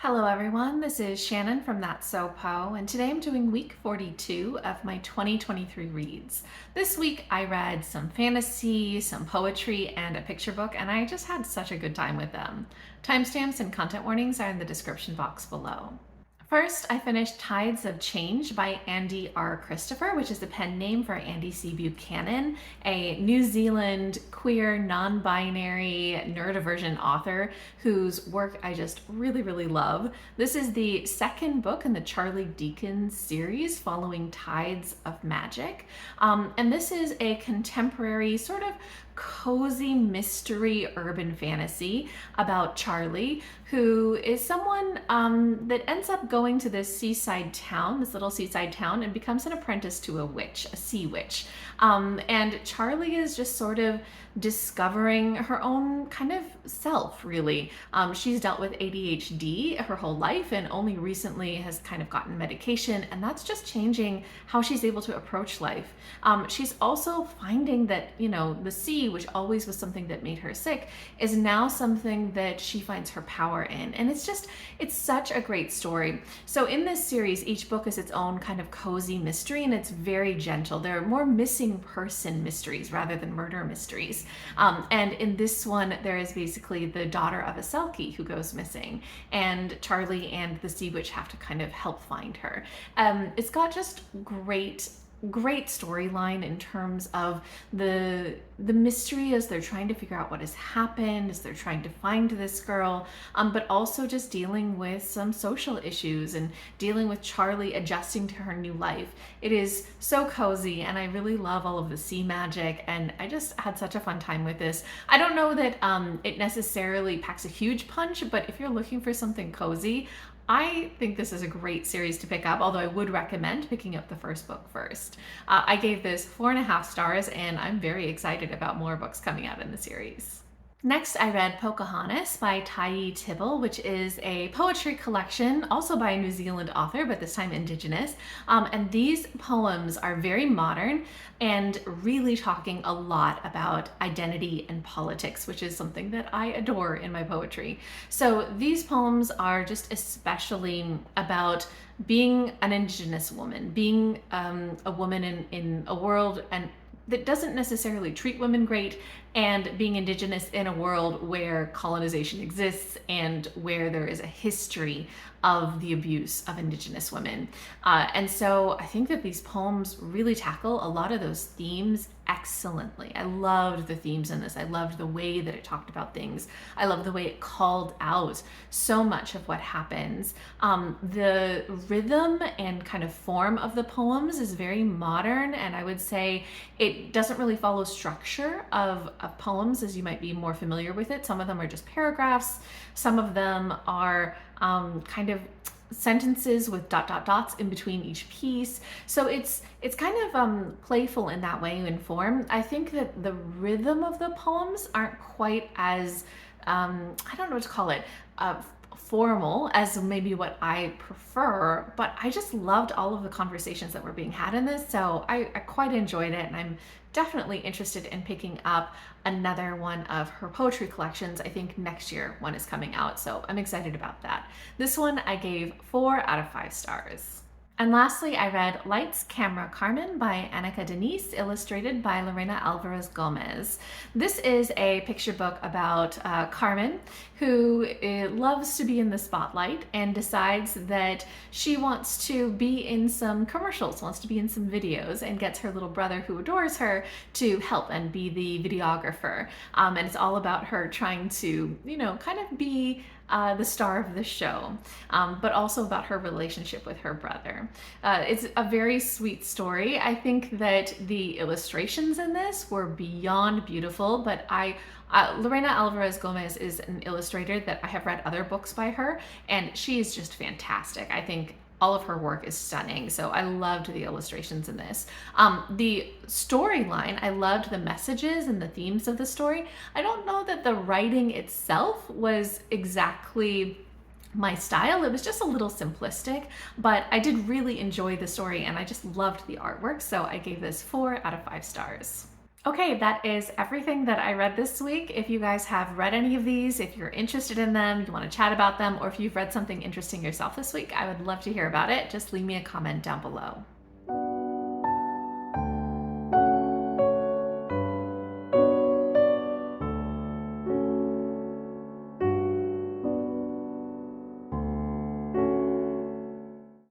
Hello everyone, this is Shannon from That's So Po, and today I'm doing week 42 of my 2023 reads. This week I read some fantasy, some poetry, and a picture book, and I just had such a good time with them. Timestamps and content warnings are in the description box below. First, I finished Tides of Change by Andi R. Christopher, which is the pen name for Andi C. Buchanan, a New Zealand queer, non-binary, neurodivergent author whose work I just really love. This is the second book in the Charlie Deakins series following Tides of Magic. And this is a contemporary sort of cozy mystery urban fantasy about Charlie, who is someone that ends up going to this seaside town, this little seaside town, and becomes an apprentice to a witch, a sea witch. And Charlie is just sort of discovering her own kind of self, really. She's dealt with ADHD her whole life and only recently has kind of gotten medication, and that's just changing how she's able to approach life. She's also finding that, the sea, which always was something that made her sick, is now something that she finds her power in. And it's such a great story. So in this series, each book is its own kind of cozy mystery, and it's very gentle. There are more missing person mysteries rather than murder mysteries. And in this one, there is basically the daughter of a Selkie who goes missing, and Charlie and the Sea Witch have to kind of help find her. It's got just great storyline in terms of the mystery as they're trying to figure out what has happened, as they're trying to find this girl, but also just dealing with some social issues and dealing with Charlie adjusting to her new life. It is so cozy, and I really love all of the sea magic, and I just had such a fun time with this. I don't know that it necessarily packs a huge punch, but if you're looking for something cozy, I think this is a great series to pick up, although I would recommend picking up the first book first. I gave this 4.5 stars, and I'm very excited about more books coming out in the series. Next, I read Poūkahangatus by Tayi, Tibble, which is a poetry collection, also by a New Zealand author, but this time Indigenous. And these poems are very modern and really talking a lot about identity and politics, which is something that I adore in my poetry. So these poems are just especially about being an Indigenous woman, being a woman in a world and that doesn't necessarily treat women great, and being Indigenous in a world where colonization exists and where there is a history of the abuse of Indigenous women. And so I think that these poems really tackle a lot of those themes excellently. I loved the themes in this. I loved the way that it talked about things. I loved the way it called out so much of what happens. The rhythm and kind of form of the poems is very modern, and I would say it doesn't really follow structure of poems as you might be more familiar with it. Some of them are just paragraphs. Some of them are kind of sentences with dots in between each piece. So it's kind of playful in that way in form. I think that the rhythm of the poems aren't quite as I don't know what to call it, formal as maybe what I prefer, but I just loved all of the conversations that were being had in this, so I quite enjoyed it, and I'm definitely interested in picking up another one of her poetry collections. I think next year one is coming out, so I'm excited about that. This one I gave 4 out of 5 stars. And lastly, I read Lights, Camera, Carmen by Anika, Denise, illustrated by Lorena Alvarez Gómez. This is a picture book about Carmen, who loves to be in the spotlight and decides that she wants to be in some commercials, wants to be in some videos, and gets her little brother, who adores her, to help and be the videographer. And it's all about her trying to, kind of be the star of the show, but also about her relationship with her brother. It's a very sweet story. I think that the illustrations in this were beyond beautiful, but Lorena Alvarez Gómez is an illustrator that I have read other books by her, and she is just fantastic. I think all of her work is stunning, so I loved the illustrations in this. The storyline, I loved the messages and the themes of the story. I don't know that the writing itself was exactly my style. It was just a little simplistic, but I did really enjoy the story, and I just loved the artwork, so I gave this 4 out of 5 stars. Okay, that is everything that I read this week. If you guys have read any of these, if you're interested in them, you want to chat about them, or if you've read something interesting yourself this week, I would love to hear about it. Just leave me a comment down below.